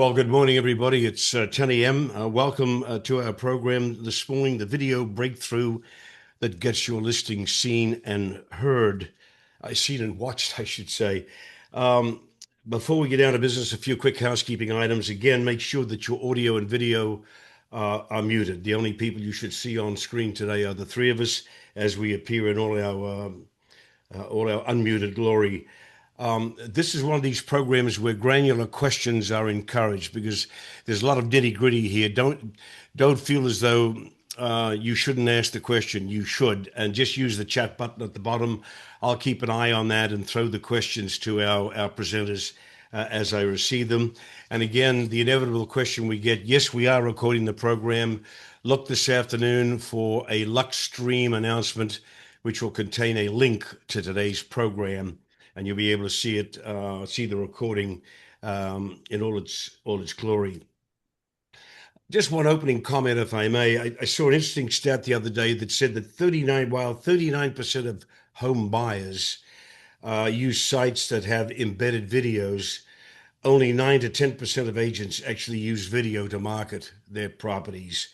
Well, good morning, everybody. It's 10 a.m. Welcome to our program this morning, the video breakthrough that gets your listing seen and heard. Seen and watched, I should say. Um, Before we get down to business, a few quick housekeeping items. Again, make sure that your audio and video are muted. The only people you should see on screen today are the three of us as we appear in all our unmuted glory. This is one of these programs where granular questions are encouraged because there's a lot of nitty gritty here. Don't feel as though you shouldn't ask the question. You should, and just use the chat button at the bottom. I'll keep an eye on that and throw the questions to our presenters as I receive them. And again, the inevitable question we get: yes, we are recording the program. Look this afternoon for a Lux Stream announcement, which will contain a link to today's program, and you'll be able to see it, see the recording in all its glory. Just one opening comment, if I may. I saw an interesting stat the other day that said that 39% of home buyers use sites that have embedded videos, only 9 to 10% of agents actually use video to market their properties.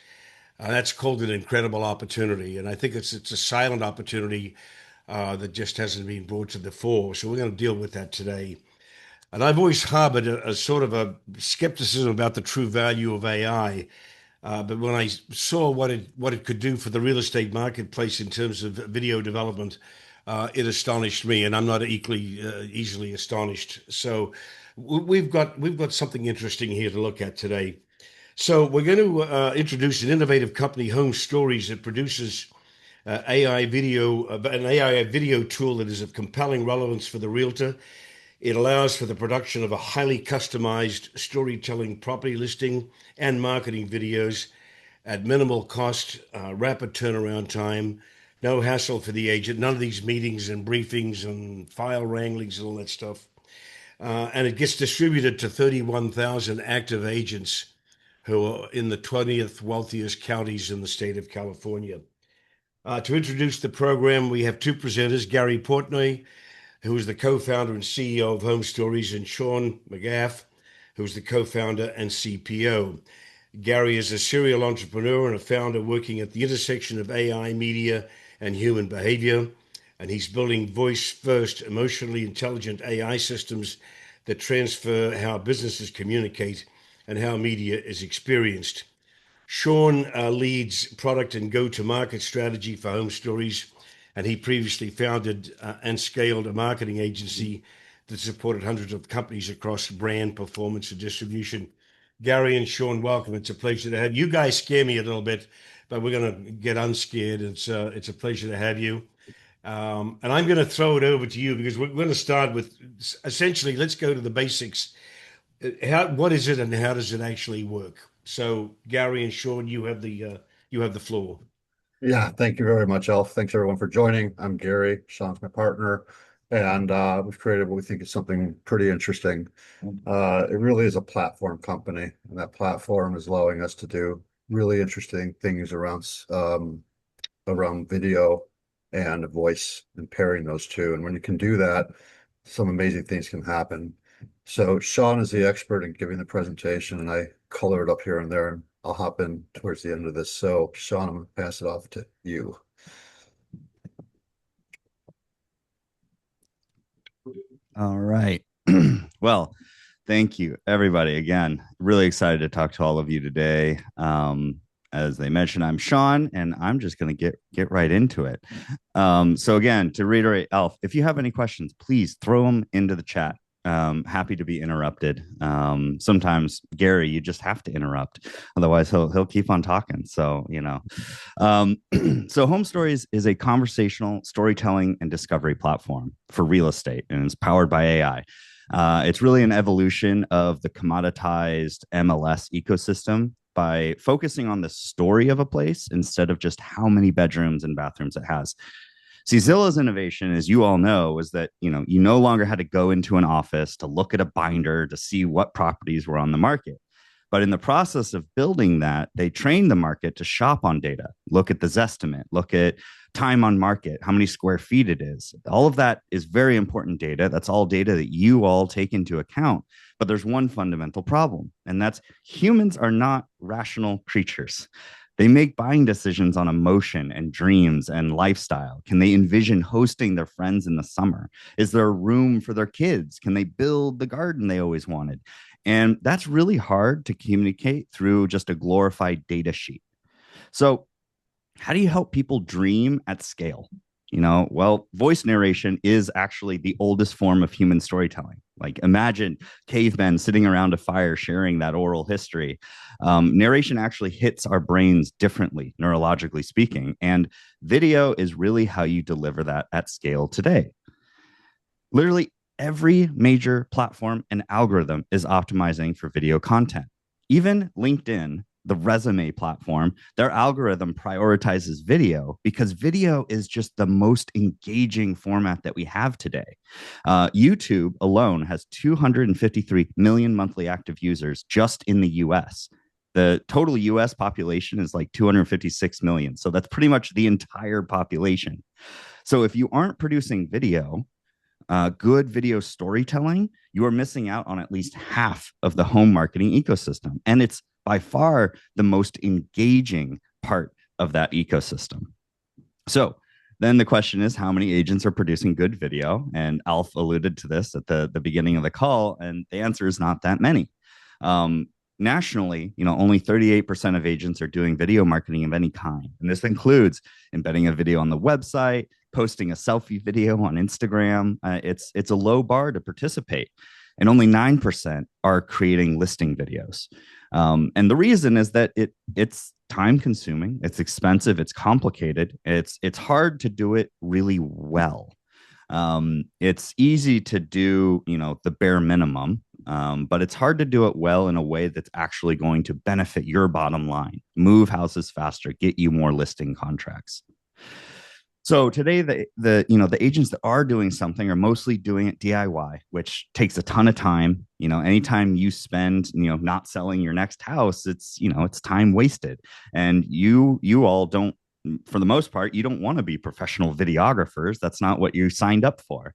That's called an incredible opportunity, and I think it's a silent opportunity that just hasn't been brought to the fore. So we're going to deal with that today. And I've always harbored a sort of a skepticism about the true value of AI. But when I saw what it could do for the real estate marketplace in terms of video development, it astonished me, and I'm not easily astonished. So we've got something interesting here to look at today. So we're going to introduce an innovative company, Home Stories, that produces an AI video tool that is of compelling relevance for the realtor. It allows for the production of a highly customized storytelling property listing and marketing videos at minimal cost, rapid turnaround time, no hassle for the agent, none of these meetings and briefings and file wranglings and all that stuff. And it gets distributed to 31,000 active agents who are in the 20th wealthiest counties in the state of California. To introduce the program, we have two presenters: Gary Portnoy, who is the co-founder and CEO of Home Stories, and Sean McGaff, who is the co-founder and CPO. Gary is a serial entrepreneur and a founder working at the intersection of AI, media, and human behavior, and he's building voice-first, emotionally intelligent AI systems that transfer how businesses communicate and how media is experienced. Sean leads product and go-to-market strategy for Home Stories, and he previously founded and scaled a marketing agency that supported hundreds of companies across brand, performance, and distribution. Gary and Sean, welcome. It's a pleasure to have you. You guys scare me a little bit, but we're going to get unscared. It's a pleasure to have you. And I'm going to throw it over to you because we're going to start with, essentially, let's go to the basics. What is it and how does it actually work? So, Gary and Sean, you have the floor. Yeah, thank you very much, Elf. Thanks everyone for joining. I'm Gary. Sean's my partner, and we've created what we think is something pretty interesting. It really is a platform company, and that platform is allowing us to do really interesting things around video and voice and pairing those two. And when you can do that, some amazing things can happen. So Sean is the expert in giving the presentation, and I color it up here and there, and I'll hop in towards the end of this. So Sean, I'm going to pass it off to you. All right. Well, thank you, everybody. Again, really excited to talk to all of you today. As they mentioned, I'm Sean, and I'm just going to get right into it. So again, to reiterate, Elf, if you have any questions, please throw them into the chat. Happy to be interrupted. Sometimes Gary, you just have to interrupt, otherwise he'll keep on talking. So so Home Stories is a conversational storytelling and discovery platform for real estate, and it's powered by AI. It's really an evolution of the commoditized MLS ecosystem by focusing on the story of a place instead of just how many bedrooms and bathrooms it has. See, Zillow's innovation, as you all know, was that you no longer had to go into an office to look at a binder to see what properties were on the market. But in the process of building that, they trained the market to shop on data, look at the Zestimate, look at time on market, how many square feet it is. All of that is very important data. That's all data that you all take into account. But there's one fundamental problem, and that's humans are not rational creatures. They make buying decisions on emotion and dreams and lifestyle. Can they envision hosting their friends in the summer? Is there room for their kids? Can they build the garden they always wanted? And that's really hard to communicate through just a glorified data sheet. So, how do you help people dream at scale? Well, voice narration is actually the oldest form of human storytelling. Like, imagine cavemen sitting around a fire sharing that oral history. Narration actually hits our brains differently, neurologically speaking. And video is really how you deliver that at scale today. Literally every major platform and algorithm is optimizing for video content. Even LinkedIn, the resume platform, their algorithm prioritizes video because video is just the most engaging format that we have today. YouTube alone has 253 million monthly active users just in the US. The total US population is like 256 million. So that's pretty much the entire population. So if you aren't producing video, good video storytelling, you are missing out on at least half of the home marketing ecosystem. And it's by far the most engaging part of that ecosystem. So then the question is, how many agents are producing good video? And Alf alluded to this at the beginning of the call, and the answer is not that many. Nationally, only 38% of agents are doing video marketing of any kind. And this includes embedding a video on the website, posting a selfie video on Instagram. It's a low bar to participate. And only 9% are creating listing videos. And the reason is that it's time consuming, it's expensive, it's complicated, it's hard to do it really well. It's easy to do, the bare minimum, but it's hard to do it well in a way that's actually going to benefit your bottom line, move houses faster, get you more listing contracts. So today, the agents that are doing something are mostly doing it DIY, which takes a ton of time. Anytime you spend, not selling your next house, it's time wasted. And you all don't, for the most part, you don't want to be professional videographers. That's not what you signed up for.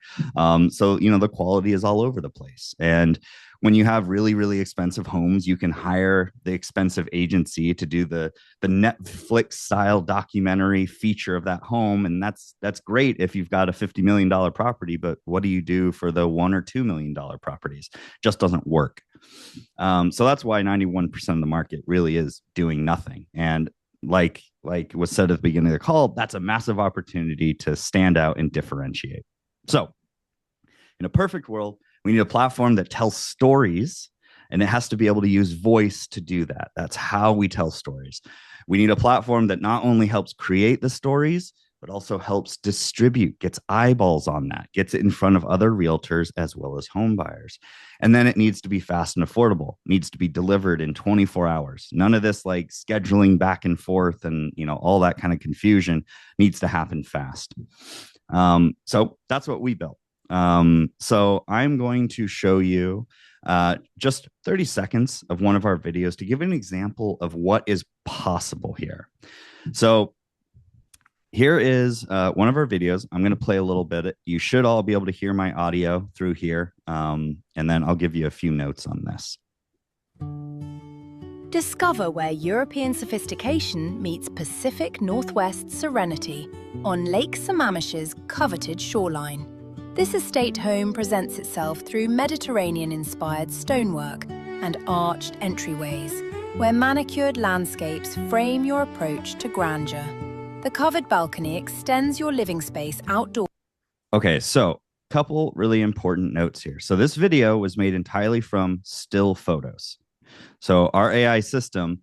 So the quality is all over the place. And when you have really, really expensive homes, you can hire the expensive agency to do the Netflix style documentary feature of that home. And that's great if you've got a $50 million property, but what do you do for the $1 or $2 million properties? Just doesn't work. So that's why 91% of the market really is doing nothing. And like was said at the beginning of the call, that's a massive opportunity to stand out and differentiate. So in a perfect world, we need a platform that tells stories, and it has to be able to use voice to do that. That's how we tell stories. We need a platform that not only helps create the stories, but also helps distribute, gets eyeballs on that, gets it in front of other realtors as well as home buyers. And then it needs to be fast and affordable, needs to be delivered in 24 hours. None of this like scheduling back and forth and all that kind of confusion needs to happen fast. So that's what we built. So I'm going to show you just 30 seconds of one of our videos to give an example of what is possible here. So here is one of our videos. I'm going to play a little bit. You should all be able to hear my audio through here. And then I'll give you a few notes on this. Discover where European sophistication meets Pacific Northwest serenity on Lake Sammamish's coveted shoreline. This estate home presents itself through Mediterranean-inspired stonework and arched entryways, where manicured landscapes frame your approach to grandeur. The covered balcony extends your living space outdoors. Okay, so a couple really important notes here. So this video was made entirely from still photos. So our AI system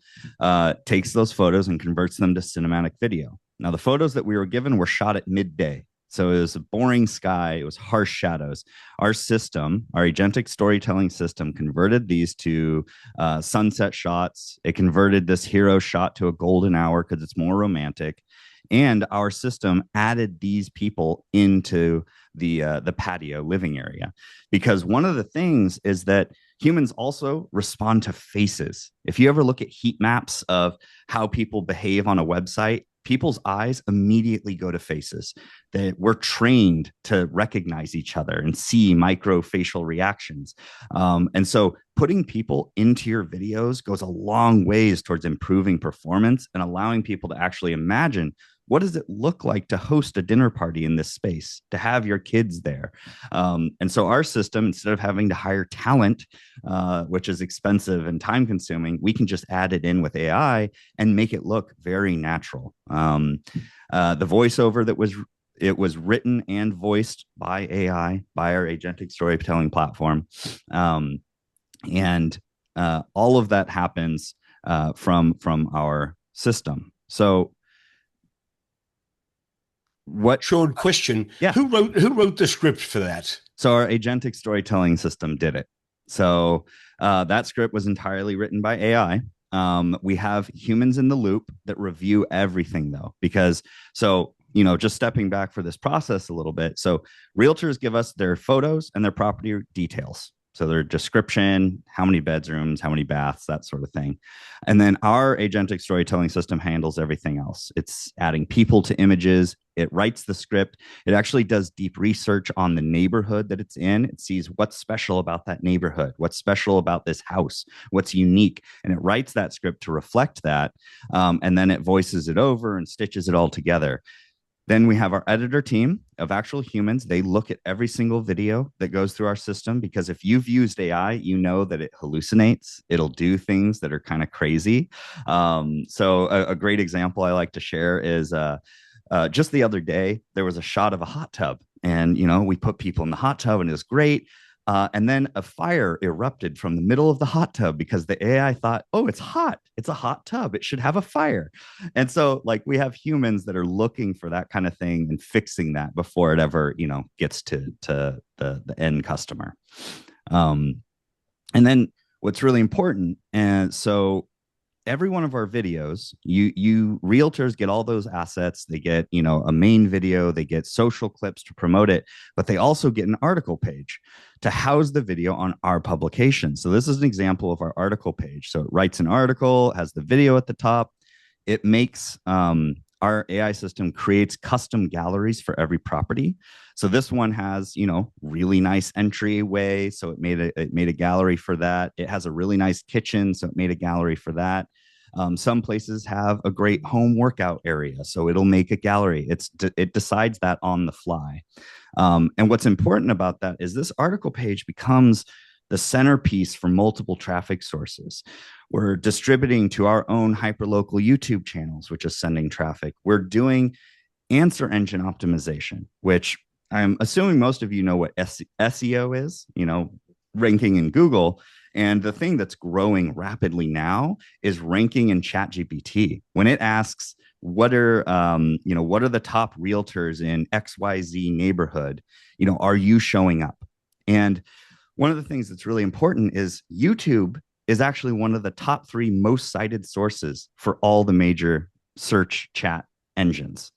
takes those photos and converts them to cinematic video. Now, the photos that we were given were shot at midday. So it was a boring sky. It was harsh shadows. Our system, our agentic storytelling system, converted these to sunset shots. It converted this hero shot to a golden hour because it's more romantic. And our system added these people into the patio living area, because one of the things is that humans also respond to faces. If you ever look at heat maps of how people behave on a website, people's eyes immediately go to faces. That we're trained to recognize each other and see micro facial reactions. And so putting people into your videos goes a long ways towards improving performance and allowing people to actually imagine, what does it look like to host a dinner party in this space, to have your kids there? And so our system, instead of having to hire talent, which is expensive and time consuming, we can just add it in with AI and make it look very natural. The voiceover it was written and voiced by AI, by our agentic storytelling platform. And all of that happens from our system. So what Sean, question. Yeah. Who wrote the script for that? So our agentic storytelling system did it. So that script was entirely written by AI. We have humans in the loop that review everything, though, because just stepping back for this process a little bit. So realtors give us their photos and their property details. So their description, how many bedrooms, how many baths, that sort of thing. And then our agentic storytelling system handles everything else. It's adding people to images. It writes the script. It actually does deep research on the neighborhood that it's in. It sees what's special about that neighborhood, what's special about this house, what's unique. And it writes that script to reflect that. And then it voices it over and stitches it all together. Then we have our editor team of actual humans. They look at every single video that goes through our system, because if you've used AI, you know that it hallucinates. It'll do things that are kind of crazy. So a great example I like to share is just the other day, there was a shot of a hot tub, and we put people in the hot tub and it was great. And then a fire erupted from the middle of the hot tub because the AI thought, oh, it's hot. It's a hot tub. It should have a fire. And so we have humans that are looking for that kind of thing and fixing that before it ever, gets to the end customer. And then what's really important, and so every one of our videos, you realtors get all those assets. They get, a main video, they get social clips to promote it, but they also get an article page to house the video on our publication. So this is an example of our article page. So it writes an article, has the video at the top. It makes our AI system creates custom galleries for every property. So this one has, really nice entryway. So it made a gallery for that. It has a really nice kitchen. So it made a gallery for that. Some places have a great home workout area, so it'll make a gallery. It decides that on the fly. And what's important about that is this article page becomes the centerpiece for multiple traffic sources. We're distributing to our own hyperlocal YouTube channels, which is sending traffic. We're doing answer engine optimization, which I'm assuming most of you know what SEO is, ranking in Google. And the thing that's growing rapidly now is ranking in ChatGPT. When it asks, what are the top realtors in XYZ neighborhood, are you showing up? And one of the things that's really important is YouTube is actually one of the top 3 most cited sources for all the major search chat engines.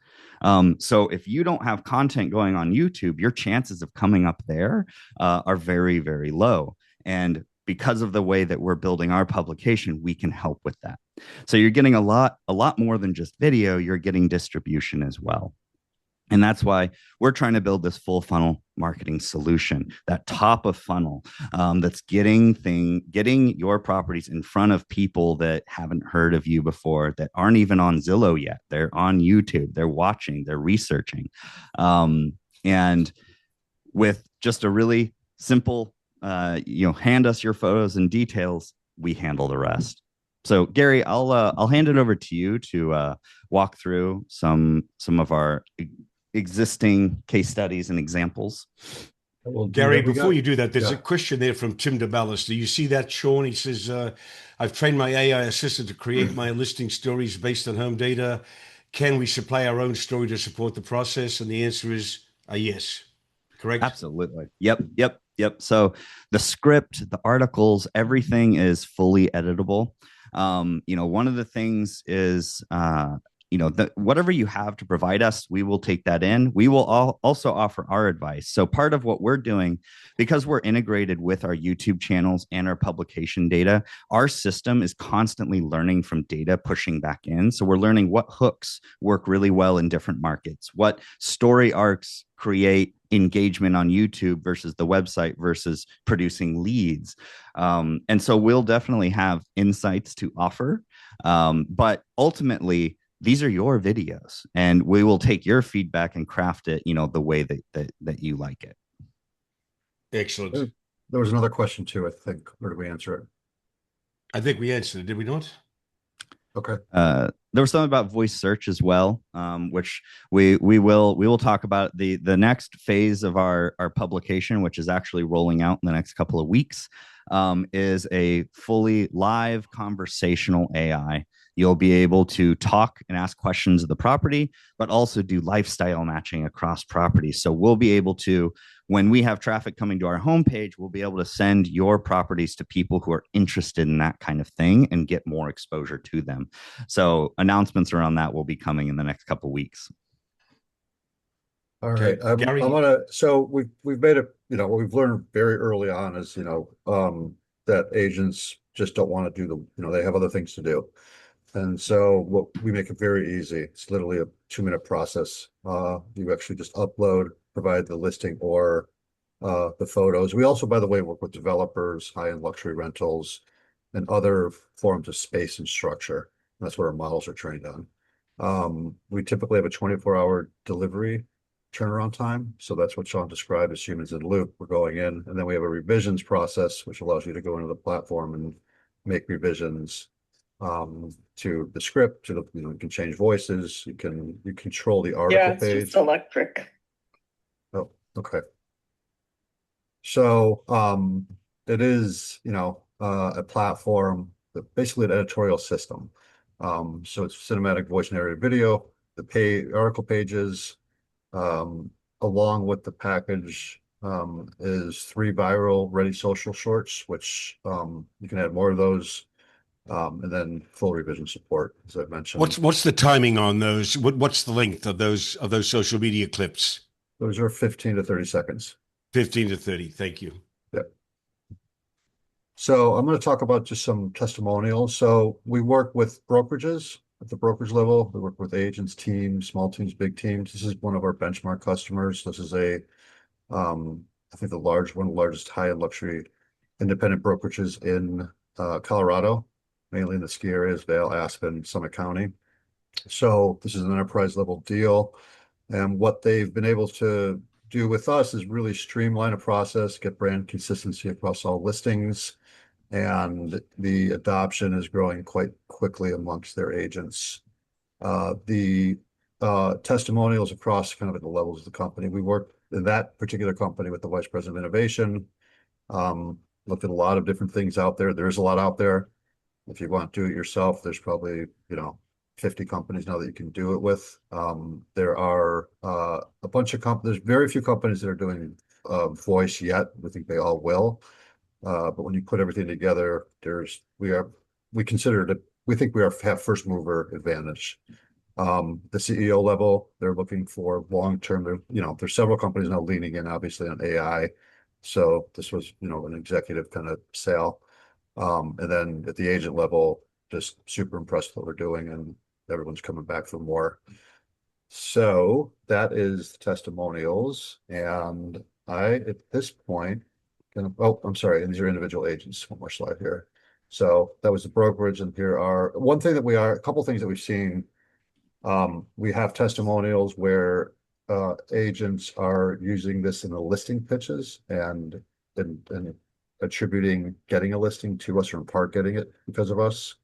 So if you don't have content going on YouTube, your chances of coming up there are very, very low. And because of the way that we're building our publication, we can help with that. So you're getting a lot more than just video. You're getting distribution as well. And that's why we're trying to build this full funnel marketing solution, that top of funnel, that's getting your properties in front of people that haven't heard of you before, that aren't even on Zillow yet. They're on YouTube, they're watching, they're researching. And with just a really simple, hand us your photos and details, we handle the rest. So Gary, I'll hand it over to you to walk through some of our existing case studies and examples. Well, Gary, before you do that, there's a question there from Tim DeBellis. Do you see that, Sean? He says, I've trained my AI assistant to create my listing stories based on home data. Can we supply our own story to support the process? And the answer is yes. Correct? Absolutely. Yep. So the script, the articles, everything is fully editable. One of the things is whatever you have to provide us, we will take that in. We will also offer our advice. So part of what we're doing, because we're integrated with our YouTube channels and our publication data, our system is constantly learning from data, pushing back in. So we're learning what hooks work really well in different markets, what story arcs create engagement on YouTube versus the website versus producing leads. And so we'll definitely have insights to offer. But ultimately, these are your videos, and we will take your feedback and craft it, the way that you like it. Excellent. There was another question too, I think. Or did we answer it? I think we answered it, did we not? Okay. There was something about voice search as well, which we will talk about. The next phase of our publication, which is actually rolling out in the next couple of weeks, is a fully live conversational AI. You'll be able to talk and ask questions of the property, but also do lifestyle matching across properties. So we'll be able to, when we have traffic coming to our homepage, we'll be able to send your properties to people who are interested in that kind of thing and get more exposure to them. So announcements around that will be coming in the next couple of weeks. All right. Okay. Gary? So we've made it, what we've learned very early on is, that agents just don't want to do they have other things to do. And so we make it very easy. It's literally a 2-minute process. You actually just provide the listing or the photos. We also, by the way, work with developers, high-end luxury rentals, and other forms of space and structure. That's what our models are trained on. We typically have a 24-hour delivery turnaround time. So that's what Sean described as humans in the loop. We're going in, and then we have a revisions process, which allows you to go into the platform and make revisions to the script, you can change voices, you control the article page. Yeah, it's just electric. Oh, okay. So it is, a platform, basically an editorial system. So it's cinematic voice narrated video, the article pages, along with the package is 3 viral ready social shorts, which you can add more of those. And then full revision support, as I mentioned. What's the timing on those? What's the length of those social media clips? Those are 15 to 30 seconds. 15 to 30. Thank you. Yeah. So I'm going to talk about just some testimonials. So we work with brokerages at the brokerage level. We work with agents, teams, small teams, big teams. This is one of our benchmark customers. This is I think one of the largest high-end luxury independent brokerages in Colorado, mainly in the ski areas, Vail, Aspen, Summit County. So this is an enterprise level deal. And what they've been able to do with us is really streamline a process, get brand consistency across all listings. And the adoption is growing quite quickly amongst their agents. The testimonials across kind of at the levels of the company. We work in that particular company with the vice president of innovation. Looked at a lot of different things out there. There is a lot out there. If you want to do it yourself, there's probably, 50 companies now that you can do it with. There are a bunch of companies, there's very few companies that are doing voice yet. We think they all will. But when you put everything together, we think we have first mover advantage. The CEO level, they're looking for long-term, there's several companies now leaning in obviously on AI. So this was, an executive kind of sale. And then at the agent level, just super impressed with what we're doing, and everyone's coming back for more. So that is testimonials. And at this point, I'm sorry, and these are individual agents. One more slide here. So that was the brokerage, and here are a couple things that we've seen. We have testimonials where agents are using this in the listing pitches and attributing getting a listing to us, or in part getting it because of us.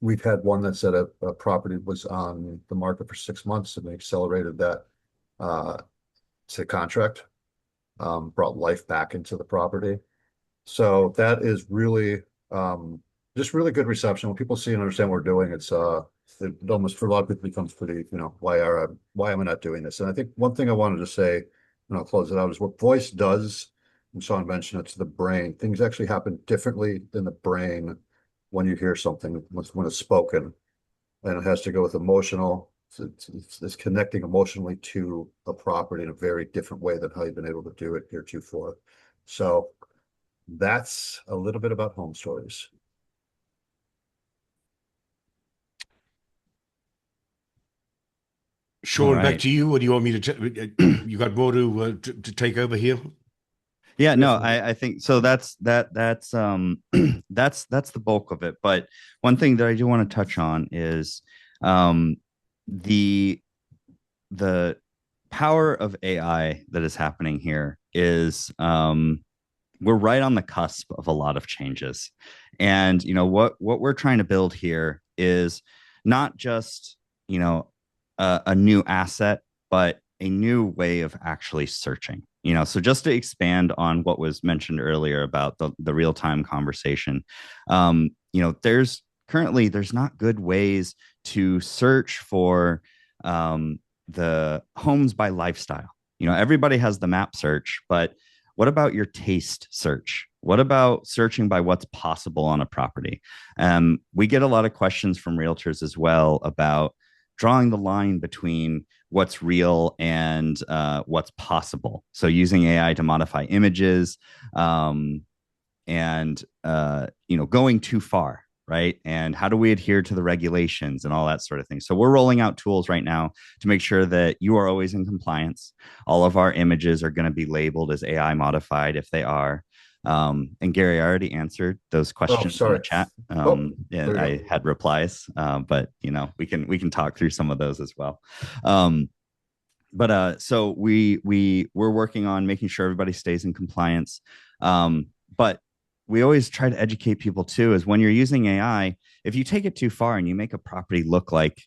We've had one that said a property was on the market for 6 months, and they accelerated that to contract, brought life back into the property. So that is really just really good reception. When people see and understand what we're doing, it almost for a lot of people becomes pretty, why am I not doing this? And I think one thing I wanted to say, and I'll close it out, is what voice does, and Sean mentioned it's the brain. Things actually happen differently in the brain when you hear something, when it's spoken. and it has to go with emotional. It's connecting emotionally to a property in a very different way than how you've been able to do it heretofore. So that's a little bit about home stories. Sean, back to you. Or do you want me to? You got more to take over here? Yeah, no, I think so. That's that's that's the bulk of it. But one thing that I do want to touch on is um, the the power of AI that is happening here is we're right on the cusp of a lot of changes. And what we're trying to build here is not just a new asset, but a new way of actually searching. So just to expand on what was mentioned earlier about the real-time conversation, there's not good ways to search for the homes by lifestyle. Everybody has the map search, but what about your taste search? What about searching by what's possible on a property? We get a lot of questions from realtors as well about drawing the line between what's real and what's possible. So using AI to modify images, and going too far, right? And how do we adhere to the regulations and all that sort of thing? So we're rolling out tools right now to make sure that you are always in compliance. All of our images are going to be labeled as AI modified if they are. And Gary, I already answered those questions in the chat. Yeah, I had replies, but we can talk through some of those as well. So we're working on making sure everybody stays in compliance. But we always try to educate people too, is when you're using AI, if you take it too far and you make a property look like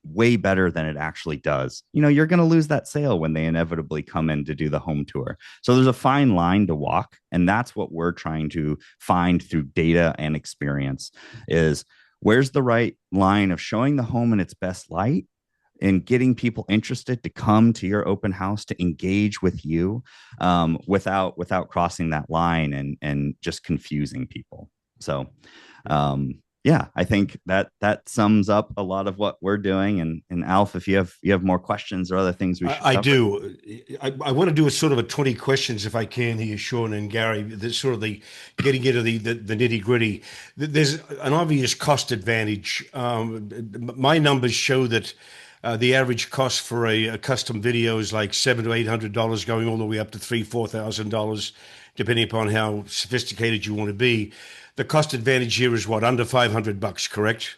way better than it actually does, you're going to lose that sale when they inevitably come in to do the home tour. So there's a fine line to walk. And that's what we're trying to find through data and experience, is where's the right line of showing the home in its best light and getting people interested to come to your open house to engage with you, without crossing that line and just confusing people. So yeah, I think that sums up a lot of what we're doing. And Alf, if you have more questions or other things we should cover. I do. I want to do a sort of a 20 questions if I can here, Sean and Gary. There's sort of the getting into the nitty gritty. There's an obvious cost advantage. My numbers show that the average cost for a custom video is like $700 to $800, going all the way up to $3,000-$4,000, depending upon how sophisticated you want to be. The cost advantage here is what, under $500, correct?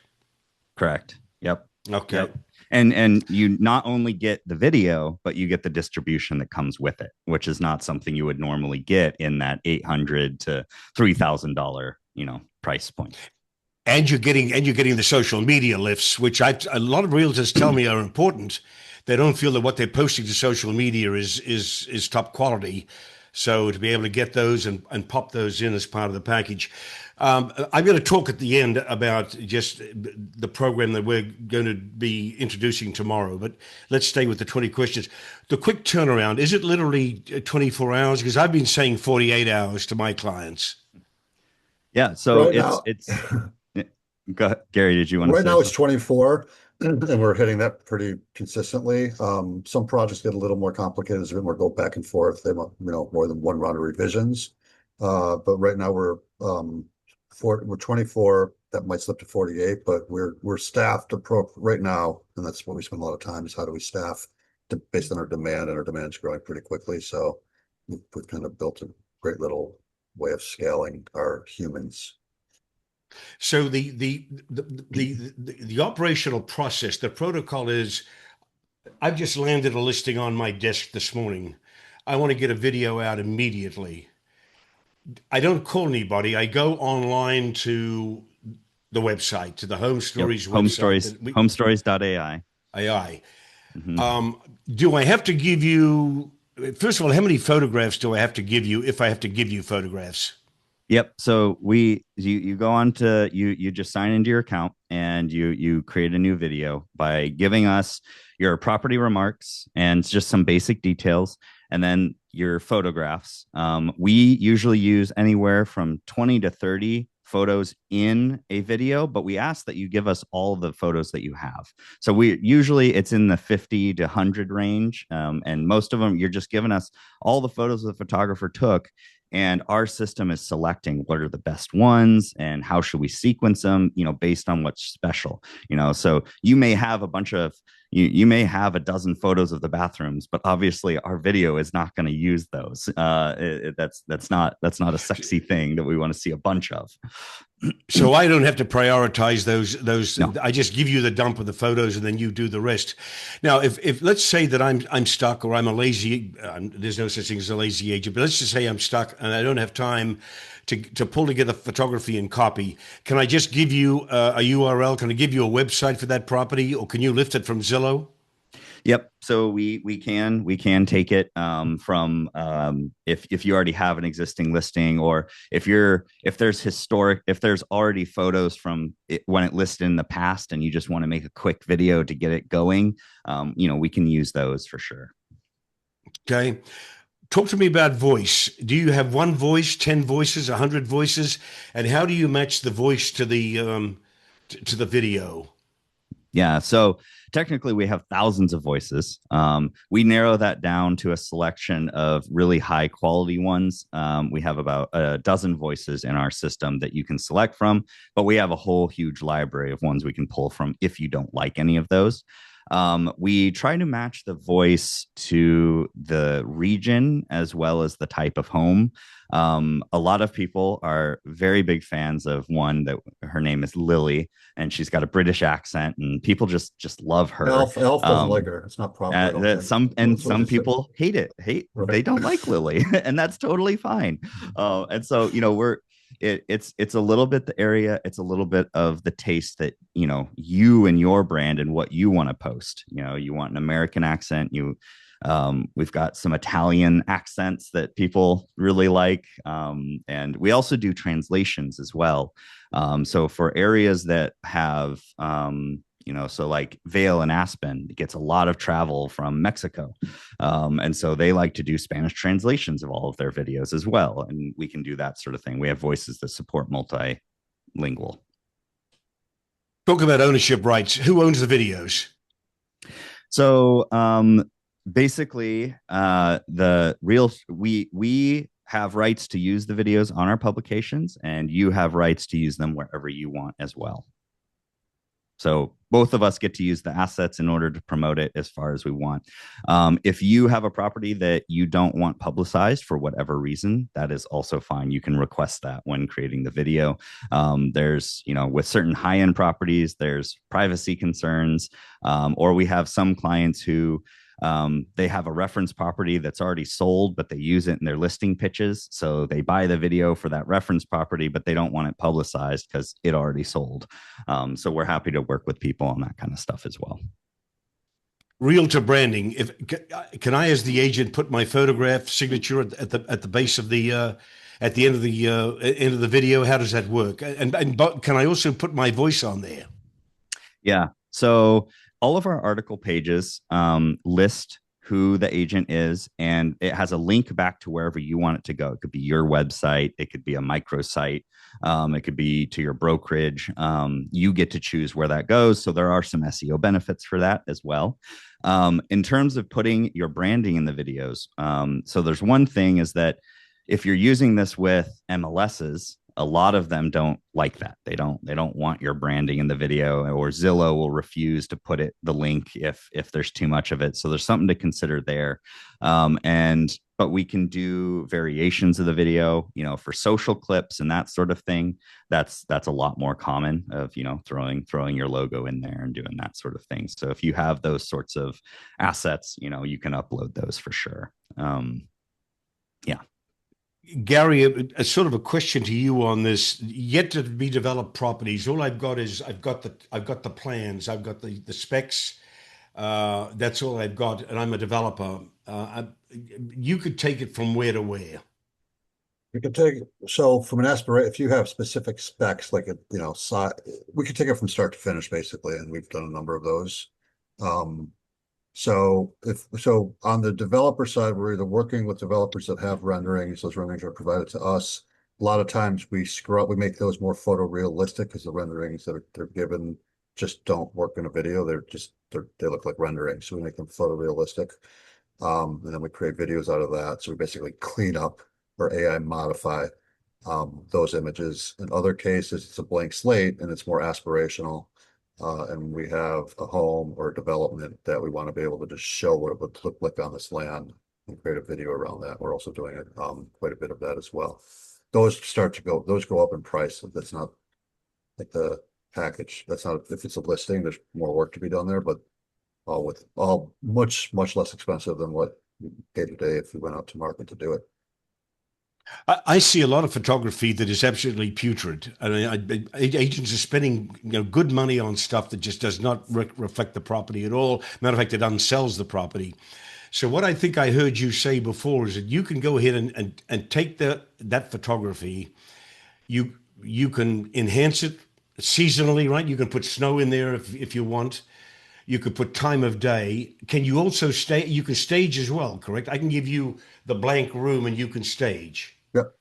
Correct. Yep. Okay. Yep. And you not only get the video, but you get the distribution that comes with it, which is not something you would normally get in that $800 to $3,000, price point. And you're getting the social media lifts, which a lot of realtors tell me are important. They don't feel that what they're posting to social media is top quality. So to be able to get those and pop those in as part of the package. I'm going to talk at the end about just the program that we're going to be introducing tomorrow, but let's stay with the 20 questions. The quick turnaround, is it literally 24 hours? Because I've been saying 48 hours to my clients. Yeah, so it's Go ahead. Gary, did you want to say now something? It's 24, and we're hitting that pretty consistently. Some projects get a little more complicated. There's a bit more go back and forth. They want, more than one round of revisions. But right now we're 24. That might slip to 48, but we're staffed right now, and that's what we spend a lot of time, is how do we staff based on our demand, and our demand is growing pretty quickly. So we've kind of built a great little way of scaling our humans. So the operational process, the protocol is, I've just landed a listing on my desk this morning. I want to get a video out immediately. I don't call anybody. I go online to the website, to the Home Stories website. Homestories.ai. AI. Mm-hmm. Do I have to give you, first of all, how many photographs do I have to give you if I have to give you photographs? Yep. So you go on to you just sign into your account and you create a new video by giving us your property remarks and just some basic details, and then your photographs. We usually use anywhere from 20 to 30 photos in a video, but we ask that you give us all the photos that you have. So we usually it's in the 50 to 100 range, and most of them you're just giving us all the photos the photographer took, and our system is selecting what are the best ones and how should we sequence them, based on what's special. So you may have a bunch of you may have a dozen photos of the bathrooms, but obviously our video is not going to use those. That's not a sexy thing that we want to see a bunch of. So I don't have to prioritize those. No. I just give you the dump of the photos, and then you do the rest. Now, if let's say that I'm stuck, or I'm a lazy, there's no such thing as a lazy agent, but let's just say I'm stuck and I don't have time to pull together photography and copy. Can I just give you a URL? Can I give you a website for that property, or can you lift it from Zillow? Yep. So we can take it from if you already have an existing listing, or if there's already photos from it when it listed in the past and you just want to make a quick video to get it going, we can use those for sure. Okay. Talk to me about voice. Do you have one voice, 10 voices, 100 voices, and how do you match the voice to the video? Yeah. So technically, we have thousands of voices. We narrow that down to a selection of really high quality ones. We have about a dozen voices in our system that you can select from, but we have a whole huge library of ones we can pull from if you don't like any of those. We try to match the voice to the region as well as the type of home. A lot of people are very big fans of one that her name is Lily, and she's got a British accent, and people just love her. Elf doesn't like her. It's not proper. Some people hate it. Right. They don't like Lily, and that's totally fine. And so it's a little bit the area, it's a little bit of the taste that you and your brand and what you want to post. You want an American accent, we've got some Italian accents that people really like, and we also do translations as well. So for areas that have so like Vail and Aspen, it gets a lot of travel from Mexico. And so they like to do Spanish translations of all of their videos as well. And we can do that sort of thing. We have voices that support multilingual. Talk about ownership rights. Who owns the videos? So basically, we have rights to use the videos on our publications, and you have rights to use them wherever you want as well. So both of us get to use the assets in order to promote it as far as we want. If you have a property that you don't want publicized for whatever reason, that is also fine. You can request that when creating the video. There's, with certain high-end properties, there's privacy concerns, or we have some clients who they have a reference property that's already sold, but they use it in their listing pitches. So they buy the video for that reference property, but they don't want it publicized because it already sold. So we're happy to work with people on that kind of stuff as well. Realtor branding. Can I, as the agent, put my photograph signature at the base of the at the end of the video? How does that work? And can I also put my voice on there? Yeah. So all of our article pages list who the agent is, and it has a link back to wherever you want it to go. It could be your website, it could be a microsite, it could be to your brokerage. You get to choose where that goes. So there are some SEO benefits for that as well. In terms of putting your branding in the videos, so there's one thing is that if you're using this with MLSs, a lot of them don't like that. They don't want your branding in the video, or Zillow will refuse to put the link if there's too much of it. So there's something to consider there. But we can do variations of the video, for social clips and that sort of thing. That's a lot more common of, throwing your logo in there and doing that sort of thing. So if you have those sorts of assets, you can upload those for sure. Yeah. Gary, a sort of a question to you on this yet to be developed properties. All I've got is I've got the plans, I've got the specs. That's all I've got, and I'm a developer. You could take it from where to where? You could take so from an aspirate. If you have specific specs, like we could take it from start to finish, basically, and we've done a number of those. So on the developer side, we're either working with developers that have renderings. Those renderings are provided to us. a lot of times we screw up, we make those more photorealistic because the renderings that they're given just don't work in a video. They look like renderings. So we make them photorealistic. And then we create videos out of that. So we basically clean up or AI modify those images. In other cases, it's a blank slate and it's more aspirational. And we have a home or a development that we want to be able to just show what it would look like on this land and create a video around that. We're also doing quite a bit of that as well. Those go up in price. That's not like the package. That's not, if it's a listing, there's more work to be done there, but all much less expensive than what you pay today if you went out to market to do it. I see a lot of photography that is absolutely putrid. I mean, agents are spending good money on stuff that just does not reflect the property at all. Matter of fact, it unsells the property. So what I think I heard you say before is that you can go ahead and take that photography. You can enhance it seasonally, right? You can put snow in there if you want. You could put time of day. Can you also you can stage as well, correct? I can give you the blank room and you can stage. Yep.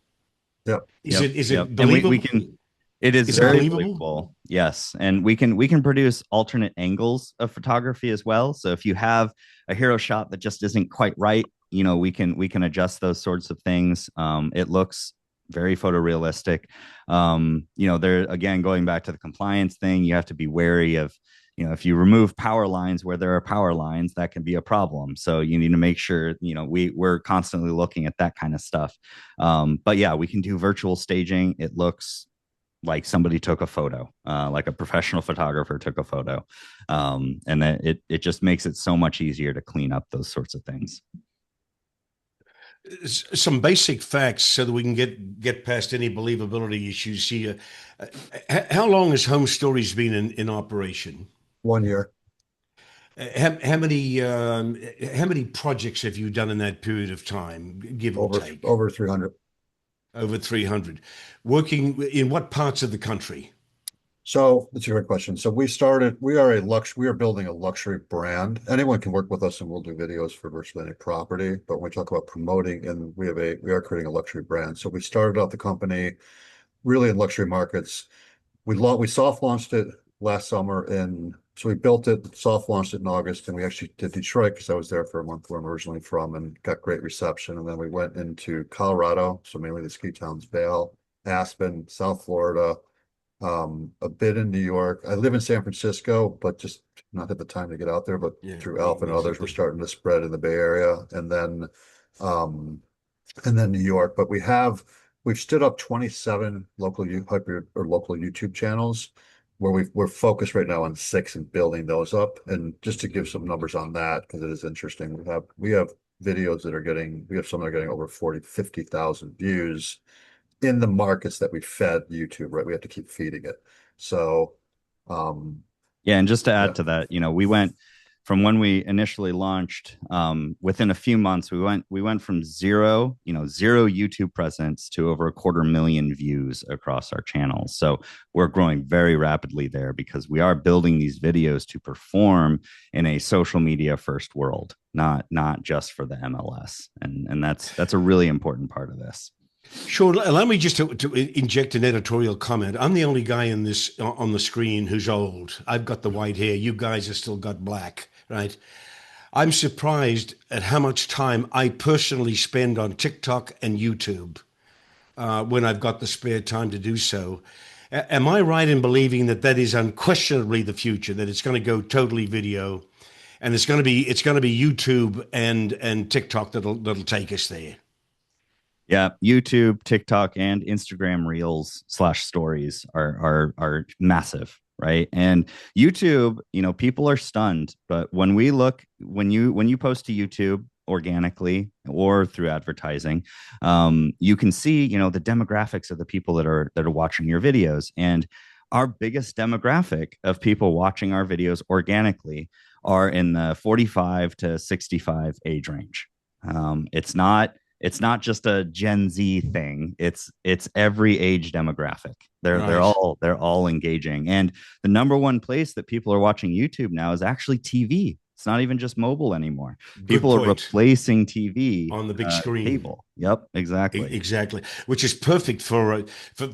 Yep. Is Yep. it And believable? we can, it is Is it very believable? believable. Yes. And we can produce alternate angles of photography as well. So if you have a hero shot that just isn't quite right, we can adjust those sorts of things. It looks very photorealistic. There again, going back to the compliance thing, you have to be wary of, if you remove power lines where there are power lines, that can be a problem. So you need to make sure, we're constantly looking at that kind of stuff. But yeah, we can do virtual staging. It looks like somebody took a photo, like a professional photographer took a photo. And then it just makes it so much easier to clean up those sorts of things. Some basic facts so that we can get past any believability issues here. How long has Home Stories been in operation? 1 year. How many projects have you done in that period of time, give or take? Over 300. Over 300. Working in what parts of the country? So that's a great question. So we are building a luxury brand. Anyone can work with us and we'll do videos for virtually any property. But when we talk about promoting, and we are creating a luxury brand. So we started out the company really in luxury markets. We soft launched it last summer so we built it, soft launched it in August, and we actually did Detroit because I was there for a month where I'm originally from and got great reception. And then we went into Colorado, so mainly the ski towns, Vail, Aspen, South Florida, a bit in New York. I live in San Francisco, but just not at the time to get out there. But through Alpha and others, we're starting to spread in the Bay Area, and then New York. But we've stood up 27 local YouTube channels where we're focused right now on 6 and building those up. And just to give some numbers on that, because it is interesting, we have videos we have some that are getting over 40, 50,000 views in the markets that we fed YouTube, right? We have to keep feeding it. So, yeah. And just to add to that, we went from when we initially launched, within a few months, we went from zero YouTube presence to over 250,000 views across our channels. So we're growing very rapidly there because we are building these videos to perform in a social media first world, not just for the MLS. And that's a really important part of this. Sure. Allow me just to inject an editorial comment. I'm the only guy on the screen who's old. I've got the white hair. You guys have still got black, right? I'm surprised at how much time I personally spend on TikTok and YouTube when I've got the spare time to do so. Am I right in believing that is unquestionably the future, that it's going to go totally video, and it's going to be YouTube and TikTok that'll take us there? Yeah, YouTube, TikTok, and Instagram Reels /stories are massive, right? And YouTube, people are stunned, but when you post to YouTube organically or through advertising, you can see the demographics of the people that are watching your videos. And our biggest demographic of people watching our videos organically are in the 45 to 65 age range. It's not just a Gen Z thing. It's every age demographic. They're all engaging. And the number one place that people are watching YouTube now is actually TV. It's not even just mobile anymore. Good People are point. replacing TV On the big screen. cable. Yep, exactly. Exactly, which is perfect for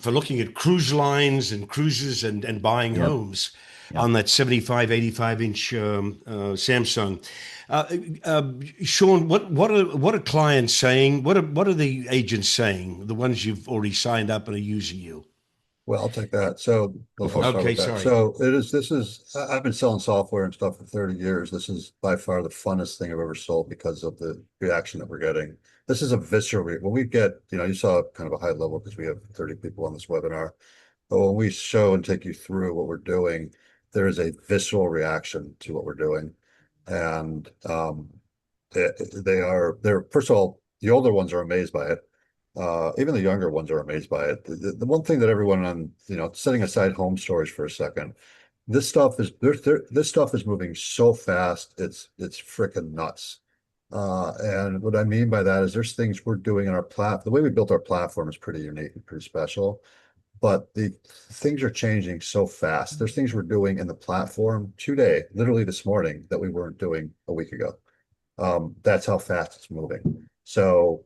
looking at cruise lines and cruises and buying Yep. homes Yep. on that 75, 85-inch Samsung. Uh, uh, Sean, what are clients saying? What are the agents saying? The ones you've already signed up and are using you? Well, I'll take that. So I'll start Okay, with that. sorry. So I've been selling software and stuff for 30 years. This is by far the funnest thing I've ever sold because of the reaction that we're getting. This is a visceral, when we get, you saw kind of a high level because we have 30 people on this webinar. But when we show and take you through what we're doing, there is a visceral reaction to what we're doing. And they're, first of all, the older ones are amazed by it. Even the younger ones are amazed by it. The one thing that everyone setting aside home stories for a second, this stuff is moving so fast. It's freaking nuts. And what I mean by that is there's things we're doing in our the way we built our platform is pretty unique and pretty special, but the things are changing so fast. There's things we're doing in the platform today, literally this morning, that we weren't doing a week ago. That's how fast it's moving. So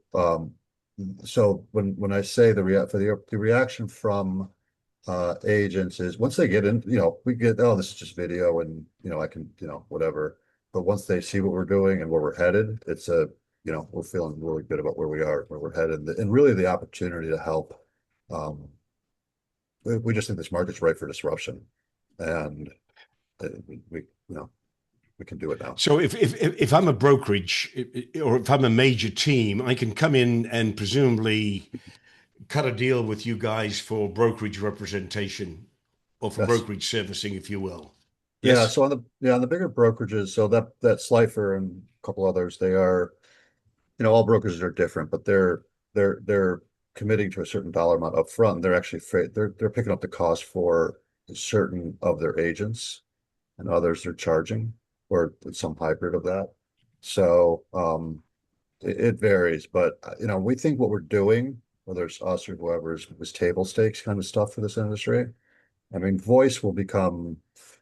when I say the reaction from agents is once they get in, we get, oh, this is just video and I can, whatever. But once they see what we're doing and where we're headed, we're feeling really good about where we are, where we're headed, and really the opportunity to help. We just think this market's ripe for disruption, and we can do it now. So if I'm a brokerage or if I'm a major team, I can come in and presumably cut a deal with you guys for brokerage representation or for Yes. brokerage servicing, if you will. Yeah. Yes. So on the bigger brokerages, so that Slifer and a couple others, they are, all brokerages are different, but they're committing to a certain dollar amount up front. They're actually they're picking up the cost for certain of their agents, and others they're charging, or some hybrid of that. So it varies, but we think what we're doing, whether it's us or whoever, is table stakes kind of stuff for this industry. I mean, voice will become,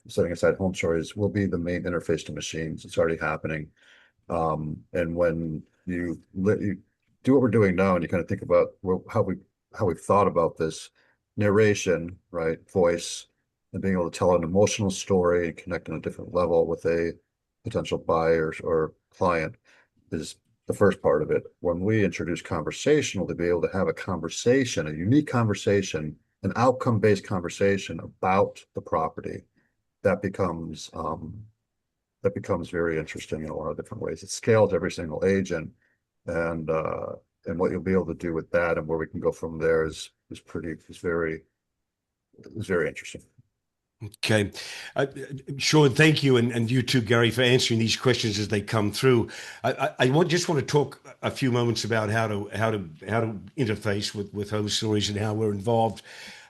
setting aside home stories, will be the main interface to machines. It's already happening. And when you do what we're doing now, and you kind of think about how we've thought about this narration, right? Voice, and being able to tell an emotional story and connect on a different level with a potential buyer or client is the first part of it. When we introduce conversational, to be able to have a conversation, a unique conversation, an outcome-based conversation about the property, that becomes very interesting in a lot of different ways. It scales every single agent, and what you'll be able to do with that and where we can go from there is very interesting. Okay. Sean, thank you. And you too, Gary, for answering these questions as they come through. I just want to talk a few moments about how to interface with home stories and how we're involved.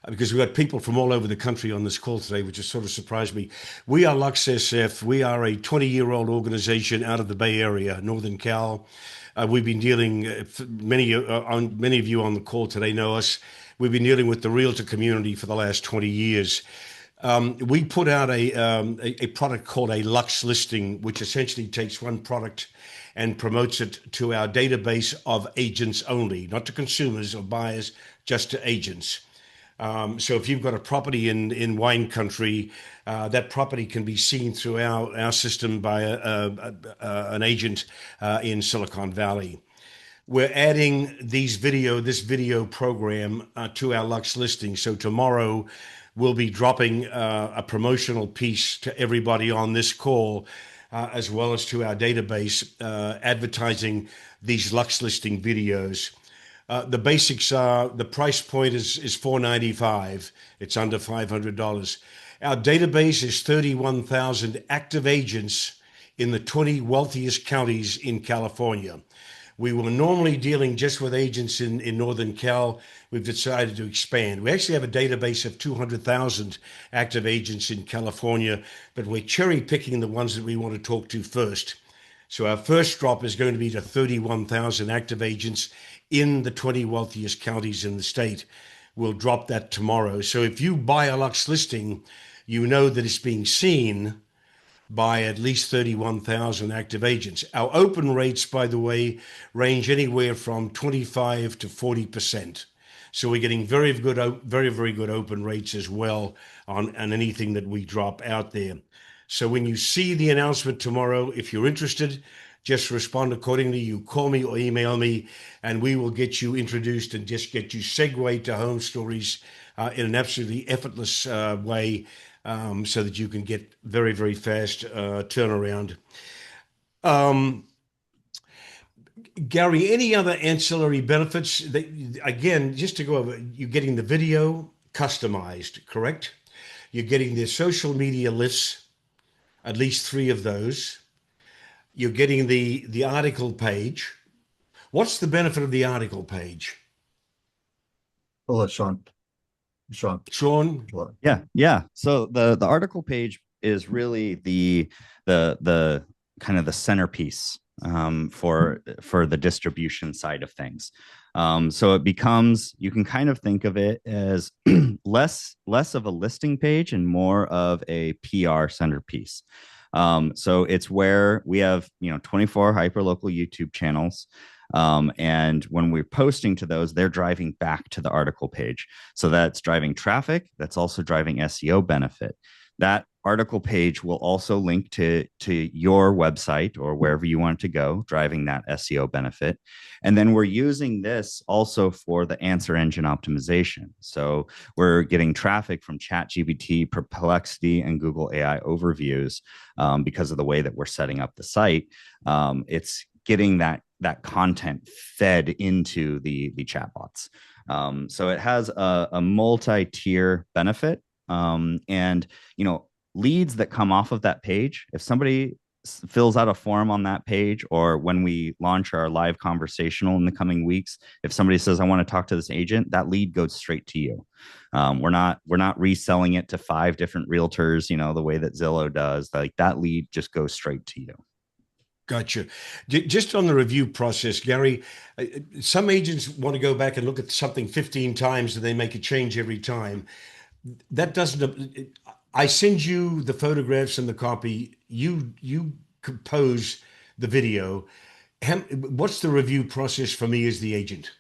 Because we've got people from all over the country on this call today, which has sort of surprised me. We are Lux SF. We are a 20-year-old organization out of the Bay Area, Northern Cal. We've been dealing, many of you on the call today know us. We've been dealing with the realtor community for the last 20 years. We put out a product called a Lux listing, which essentially takes one product and promotes it to our database of agents only, not to consumers or buyers, just to agents. So if you've got a property in wine country, that property can be seen through our system by an agent in Silicon Valley. We're adding this video program to our Lux listing. So tomorrow we'll be dropping a promotional piece to everybody on this call, as well as to our database, advertising these Lux listing videos. The basics are the price point is $495. It's under $500. Our database is 31,000 active agents in the 20 wealthiest counties in California. We were normally dealing just with agents in Northern Cal. We've decided to expand. We actually have a database of 200,000 active agents in California, but we're cherry picking the ones that we want to talk to first. So our first drop is going to be to 31,000 active agents in the 20 wealthiest counties in the state. We'll drop that tomorrow. So if you buy a Lux listing, you know that it's being seen by at least 31,000 active agents. Our open rates, by the way, range anywhere from 25 to 40%. So we're getting very good, very good open rates as well on anything that we drop out there. So when you see the announcement tomorrow, if you're interested, just respond accordingly. You call me or email me, and we will get you introduced and just get you segued to home stories in an absolutely effortless way, so that you can get very, very fast turnaround. Gary, any other ancillary benefits that, again, just to go over, you're getting the video customized, correct? You're getting the social media lists, at least 3 of those. You're getting the article page. What's the benefit of the article page? I'll let Sean. Sean? Yeah. So the article page is really the kind of the centerpiece for the distribution side of things. So it becomes, you can kind of think of it as less of a listing page and more of a PR centerpiece. So it's where we have 24 hyperlocal YouTube channels. And when we're posting to those, they're driving back to the article page. So that's driving traffic. That's also driving SEO benefit. That article page will also link to your website or wherever you want it to go, driving that SEO benefit. And then we're using this also for the answer engine optimization. So we're getting traffic from ChatGPT, Perplexity, and Google AI overviews because of the way that we're setting up the site. It's getting that content fed into the chatbots. So it has a multi-tier benefit. And leads that come off of that page, if somebody fills out a form on that page, or when we launch our live conversational in the coming weeks, if somebody says, I want to talk to this agent, that lead goes straight to you. We're not reselling it to 5 different realtors, the way that Zillow does. Like, that lead just goes straight to you. Gotcha. Just on the review process, Gary, some agents want to go back and look at something 15 times and they make a change every time. That doesn't. I send you the photographs and the copy. You compose the video. What's the review process for me as the agent?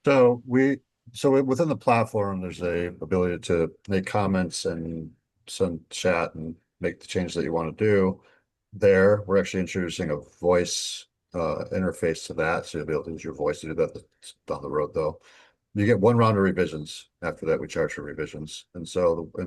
So within the platform, there's a ability to make comments and send chat and make the changes that you want to do. There, we're actually introducing a voice interface to that, so you'll be able to use your voice to do that. That's down the road, though. You get 1 round of revisions. After that, we charge for revisions. And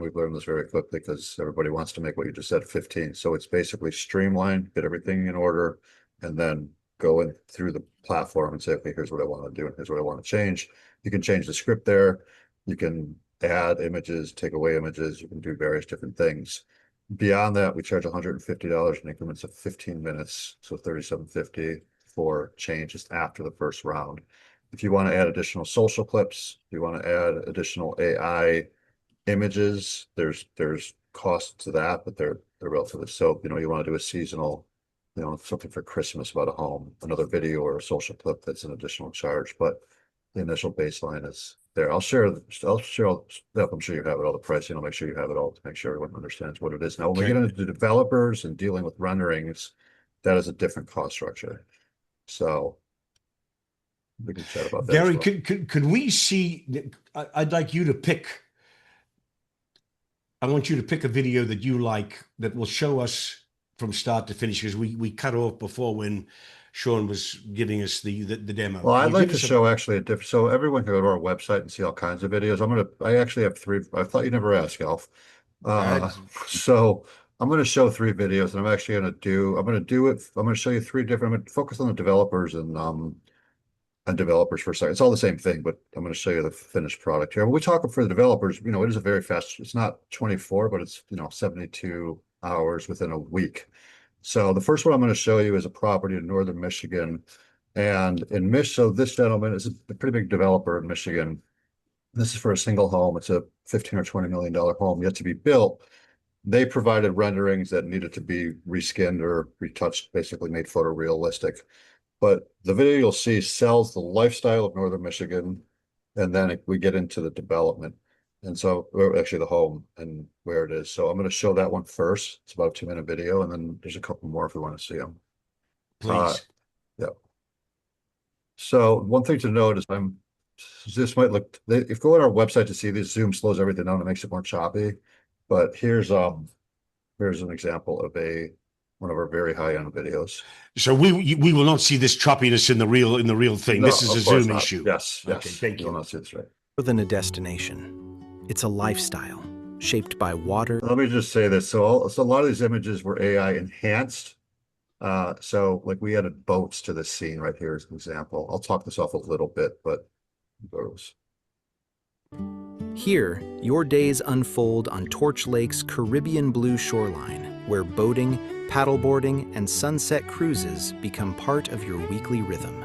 we've learned this very quickly because everybody wants to make what you just said 15. So it's basically streamlined, get everything in order, and then go in through the platform and say, okay, here's what I want to do, and here's what I want to change. You can change the script there. You can add images, take away images. You can do various different things. Beyond that, we charge $150 in increments of 15 minutes, so $37.50 for changes after the first round. If you want to add additional social clips, if you want to add additional AI images, there's costs to that, but they're relatively so. You want to do a seasonal, something for Christmas about a home, another video or a social clip, that's an additional charge. But the initial baseline is there. I'll share. I'm sure you have it all, the pricing. I'll make sure you have it all to make sure everyone understands what it is. Now, when we get into the developers and dealing with renderings, that is a different cost structure. So we can chat about that. Gary, could we see? I'd like you to pick. I want you to pick a video that you like that will show us from start to finish, because we cut off before when Sean was giving us the demo. Well, I'd like to show actually a different, so everyone can go to our website and see all kinds of videos. I actually have 3. I thought you never asked, Alf. So I'm going to show 3 videos, and I'm going to show you 3 different, I'm going to focus on the developers and developers for a second. It's all the same thing, but I'm going to show you the finished product here. When we talk for the developers, it is a very fast, it's not 24, but it's, 72 hours within a week. So the first one I'm going to show you is a property in northern Michigan. And so this gentleman is a pretty big developer in Michigan. This is for a single home. It's a $15 or $20 million home yet to be built. They provided renderings that needed to be reskinned or retouched, basically made photorealistic. But the video you'll see sells the lifestyle of northern Michigan, and then we get into the development. And so, or actually the home and where it is. So I'm going to show that one first. It's about a 2-minute video, and then there's a couple more if we want to see them. Please. Yeah. So one thing to note is this might look, if you go on our website to see this, Zoom slows everything down and makes it more choppy. But here's an example of one of our very high-end videos. So we will not see this choppiness in the real thing. No, This is of a course Zoom not. issue. Yes, yes. Okay, thank You will you. not see this, right? More than a destination, it's a lifestyle shaped by water. Let me just say this. So a lot of these images were AI enhanced. So like we added boats to this scene right here as an example. I'll talk this off a little bit, but those. Here, your days unfold on Torch Lake's Caribbean blue shoreline, where boating, paddleboarding, and sunset cruises become part of your weekly rhythm.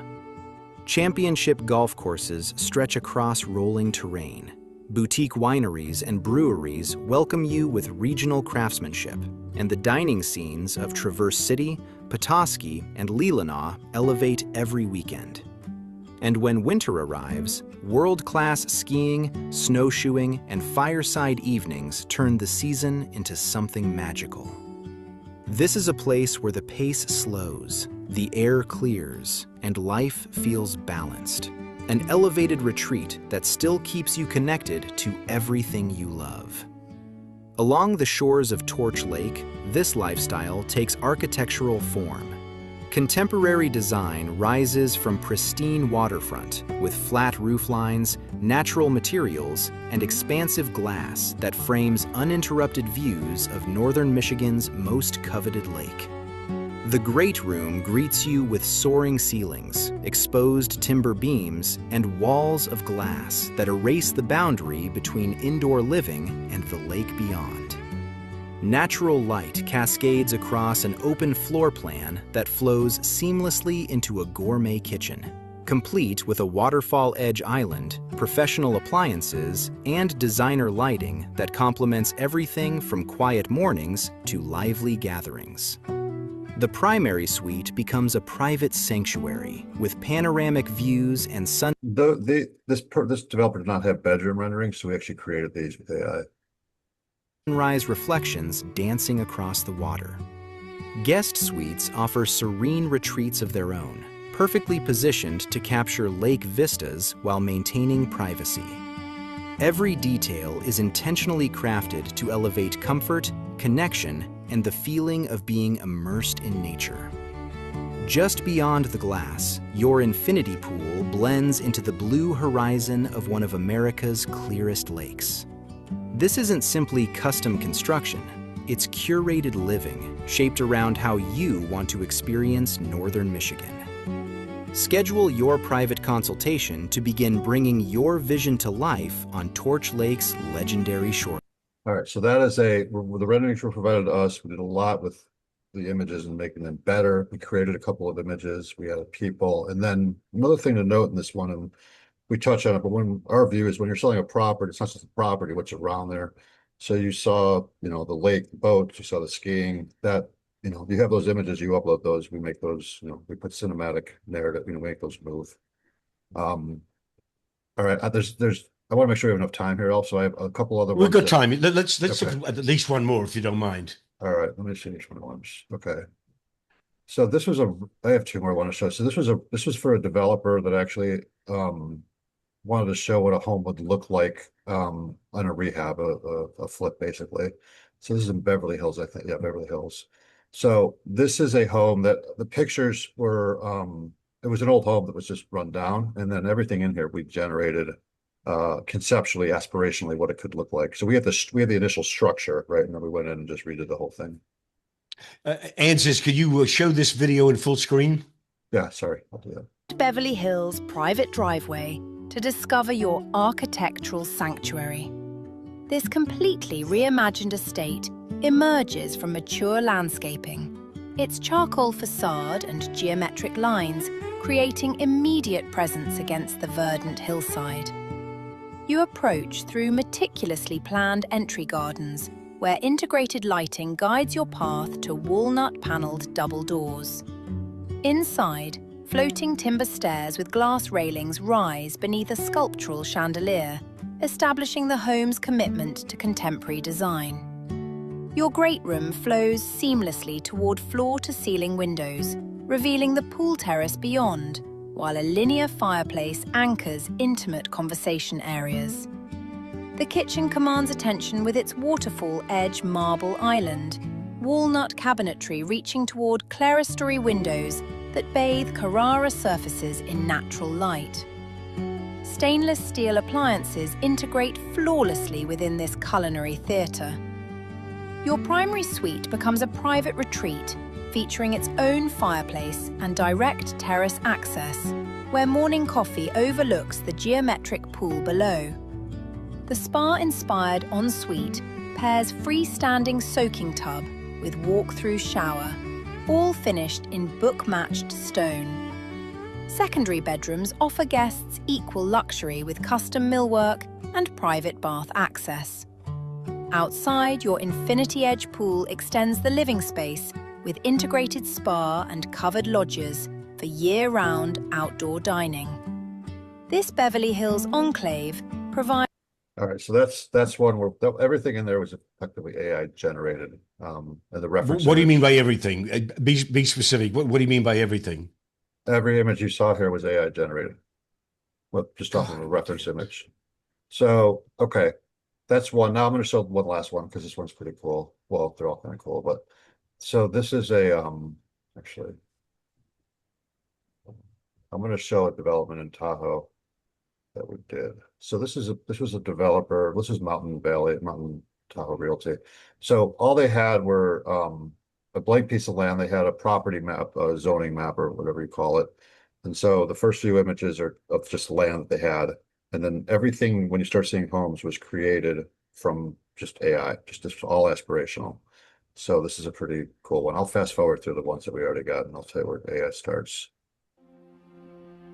Championship golf courses stretch across rolling terrain. Boutique wineries and breweries welcome you with regional craftsmanship, and the dining scenes of Traverse City, Petoskey, and Leelanau elevate every weekend. And when winter arrives, world-class skiing, snowshoeing, and fireside evenings turn the season into something magical. This is a place where the pace slows, the air clears, and life feels balanced. An elevated retreat that still keeps you connected to everything you love. Along the shores of Torch Lake, this lifestyle takes architectural form. Contemporary design rises from pristine waterfront with flat rooflines, natural materials, and expansive glass that frames uninterrupted views of northern Michigan's most coveted lake. The Great Room greets you with soaring ceilings, exposed timber beams, and walls of glass that erase the boundary between indoor living and the lake beyond. Natural light cascades across an open floor plan that flows seamlessly into a gourmet kitchen, complete with a waterfall edge island, professional appliances, and designer lighting that complements everything from quiet mornings to lively gatherings. The primary suite becomes a private sanctuary with panoramic views and This developer did not have bedroom rendering, so we actually created these with AI. sunrise reflections dancing across the water. Guest suites offer serene retreats of their own, perfectly positioned to capture lake vistas while maintaining privacy. Every detail is intentionally crafted to elevate comfort, connection, and the feeling of being immersed in nature. Just beyond the glass, your infinity pool blends into the blue horizon of one of America's clearest lakes. This isn't simply custom construction, it's curated living, shaped around how you want to experience northern Michigan. Schedule your private consultation to begin bringing your vision to life on Torch Lake's legendary shore. All right, so that is the renderings were provided to us. We did a lot with the images and making them better. We created a couple of images. We added people. And then another thing to note in this one, and we touch on it, but when our view is when you're selling a property, it's not just the property, what's around there. So you saw, the lake, the boats, you saw the skiing, that, you have those images, you upload those, we make those, we put cinematic narrative, make those move. All right, I want to make sure we have enough time here. Also, I have a couple other We've ones got time. Let's Okay. look at least one more, if you don't mind. All right, let me see which one it was. Okay. So I have two more I want to show. So this was for a developer that actually wanted to show what a home would look like on a rehab, a flip basically. So this is in Beverly Hills, I think. Yeah, Beverly Hills. So this is a home that the pictures were, it was an old home that was just run down, and then everything in here we generated conceptually, aspirationally, what it could look like. So we had the initial structure, right? And then we went in and just redid the whole thing. Ansis, could you show this video in full screen? Yeah, sorry, I'll do that. Beverly Hills private driveway to discover your architectural sanctuary. This completely reimagined estate emerges from mature landscaping. Its charcoal facade and geometric lines creating immediate presence against the verdant hillside. You approach through meticulously planned entry gardens where integrated lighting guides your path to walnut-paneled double doors. Inside, floating timber stairs with glass railings rise beneath a sculptural chandelier, establishing the home's commitment to contemporary design. Your great room flows seamlessly toward floor-to-ceiling windows, revealing the pool terrace beyond, while a linear fireplace anchors intimate conversation areas. The kitchen commands attention with its waterfall edge marble island, walnut cabinetry reaching toward clerestory windows that bathe Carrara surfaces in natural light. Stainless steel appliances integrate flawlessly within this culinary theatre. Your primary suite becomes a private retreat, featuring its own fireplace and direct terrace access, where morning coffee overlooks the geometric pool below. The spa-inspired ensuite pairs freestanding soaking tub with walk-through shower, all finished in book-matched stone. Secondary bedrooms offer guests equal luxury with custom millwork and private bath access. Outside, your infinity edge pool extends the living space with integrated spa and covered lodges for year-round outdoor dining. This Beverly Hills enclave provides... All right, so that's one where everything in there was effectively AI generated. And the reference. What do you mean by everything? Be specific. What do you mean by everything? Every image you saw here was AI generated. Well, just off of a reference image. So, okay, that's one. Now I'm going to show one last one because this one's pretty cool. Well, they're all kind of cool, but so this is a actually, I'm going to show a development in Tahoe that we did. So this was a developer. This is Mountain Tahoe Realty. So all they had were a blank piece of land. They had a property map, a zoning map, or whatever you call it. And so the first few images are of just land that they had. And then everything, when you start seeing homes, was created from just AI, just all aspirational. So this is a pretty cool one. I'll fast forward through the ones that we already got, and I'll tell you where AI starts.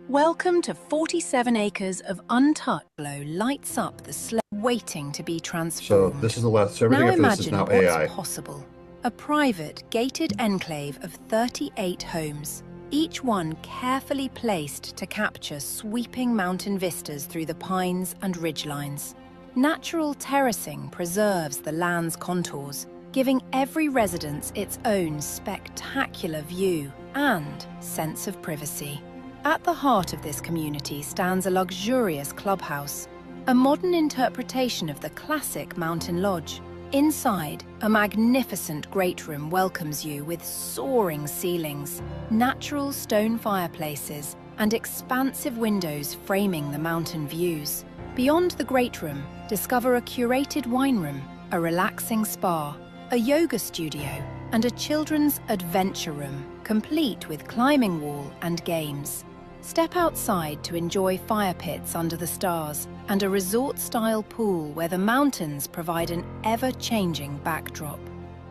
Welcome to 47 acres of untouched glow lights up the slow waiting to be transformed. So this is the last, so everything after this is now imagine AI. what's possible. A private, gated enclave of 38 homes, each one carefully placed to capture sweeping mountain vistas through the pines and ridgelines. Natural terracing preserves the land's contours, giving every residence its own spectacular view and sense of privacy. At the heart of this community stands a luxurious clubhouse, a modern interpretation of the classic mountain lodge. Inside, a magnificent great room welcomes you with soaring ceilings, natural stone fireplaces, and expansive windows framing the mountain views. Beyond the great room, discover a curated wine room, a relaxing spa, a yoga studio, and a children's adventure room, complete with climbing wall and games. Step outside to enjoy fire pits under the stars and a resort-style pool where the mountains provide an ever-changing backdrop.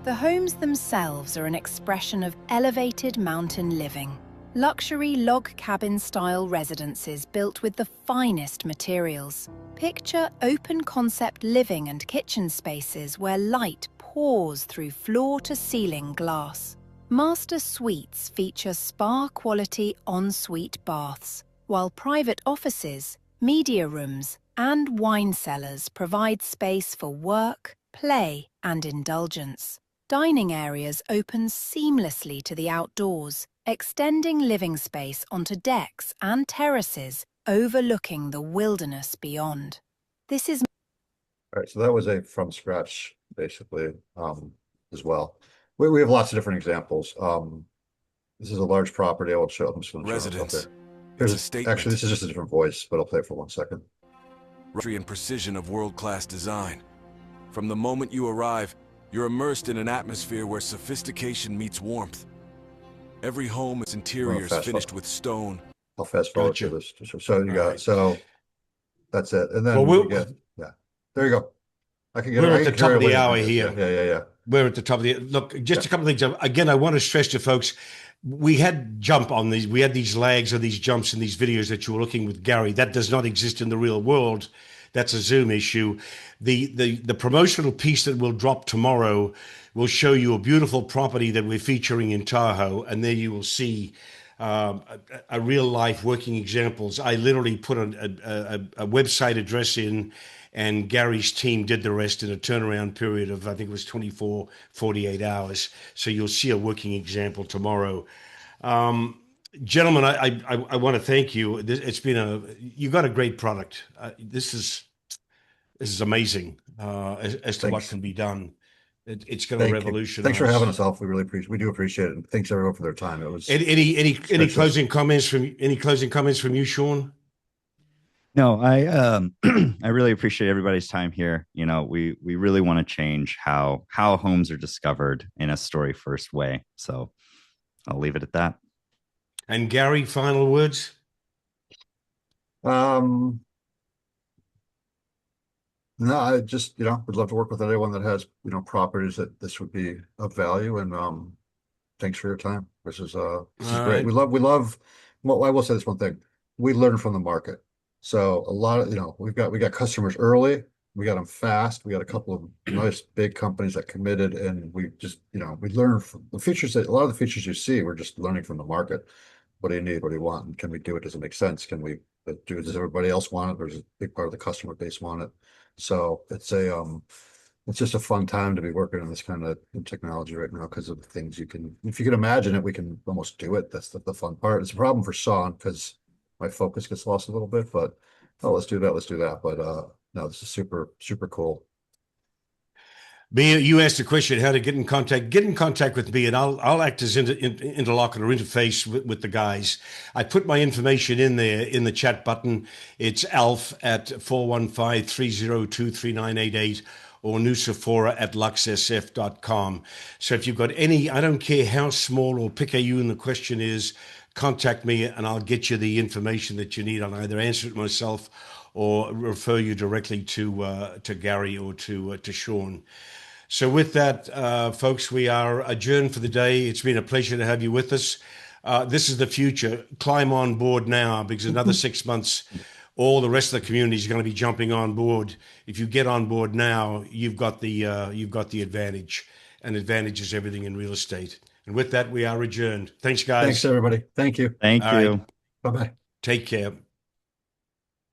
The homes themselves are an expression of elevated mountain living. Luxury log cabin-style residences built with the finest materials. Picture open-concept living and kitchen spaces where light pours through floor-to-ceiling glass. Master suites feature spa-quality ensuite baths, while private offices, media rooms, and wine cellars provide space for work, play, and indulgence. Dining areas open seamlessly to the outdoors, extending living space onto decks and terraces overlooking the wilderness beyond. This is... All right, so that was a from scratch, basically, as well. We have lots of different examples. This is a large property. I will show them some Residence. Here's It's a statement. actually, this is just a different voice, but I'll play it for 1 second. And precision of world-class design. From the moment you arrive, you're immersed in an atmosphere where sophistication meets warmth. Every home is interiors finished with stone. I'll fast forward Gotcha. to this. So you got right. so that's it. And then Well, you get, yeah, there you go. I can get We're I at can the top carry of the away hour with this. here. Yeah. We're at the top of the look. Just a couple of things. Again, I want to stress to folks, we had jump on these. We had these lags or these jumps in these videos that you were looking with Gary. That does not exist in the real world. That's a Zoom issue. The promotional piece that will drop tomorrow will show you a beautiful property that we're featuring in Tahoe, and there you will see a real life working examples. I literally put a website address in and Gary's team did the rest in a turnaround period of, I think it was 24, 48 hours. So you'll see a working example tomorrow. Gentlemen, I want to thank you. It's been you got a great product. This is amazing as to what Thanks. can be done. It's going to Thank you. revolutionize. Thanks for having us, Alf. We do appreciate it. And thanks everyone for their time. It was any closing comments from you, Sean? No, I I really appreciate everybody's time here. You know, we really want to change how homes are discovered in a story first way. So I'll leave it at that. And Gary, final words? No, I just, would love to work with anyone that has, properties that this would be of value. And thanks for your time. This is great. Well, I will say this one thing. We learn from the market. So a lot of, we got customers early, we got them fast. We got a couple of nice big companies that committed, and we just, we learn from the features a lot of the features you see, we're just learning from the market. What do you need? What do you want? And can we do it? Does it make sense? Can we does everybody else want it? Or does a big part of the customer base want it? So it's just a fun time to be working on this kind of technology right now because of the things if you can imagine it, we can almost do it. That's the fun part. It's a problem for Sean because my focus gets lost a little bit, but let's do that. But no, this is super, super cool. You asked the question how to get in contact. Get in contact with me, and I'll act as interlocutor interface with the guys. I put my information in there in the chat button. It's Alf at 415-302-3988 or nusafora@luxsf.com. So if you've got any, I don't care how small or PKU the question is, contact me and I'll get you the information that you need. I'll either answer it myself or refer you directly to Gary or to Sean. So with that, folks, we are adjourned for the day. It's been a pleasure to have you with us. This is the future. Climb on board now, because another 6 months, all the rest of the community is going to be jumping on board. If you get on board now, you've got the advantage, and advantage is everything in real estate. And with that, we are adjourned. Thanks, guys. Thanks, everybody. Thank you. Thank All you. right. Bye-bye. Take care.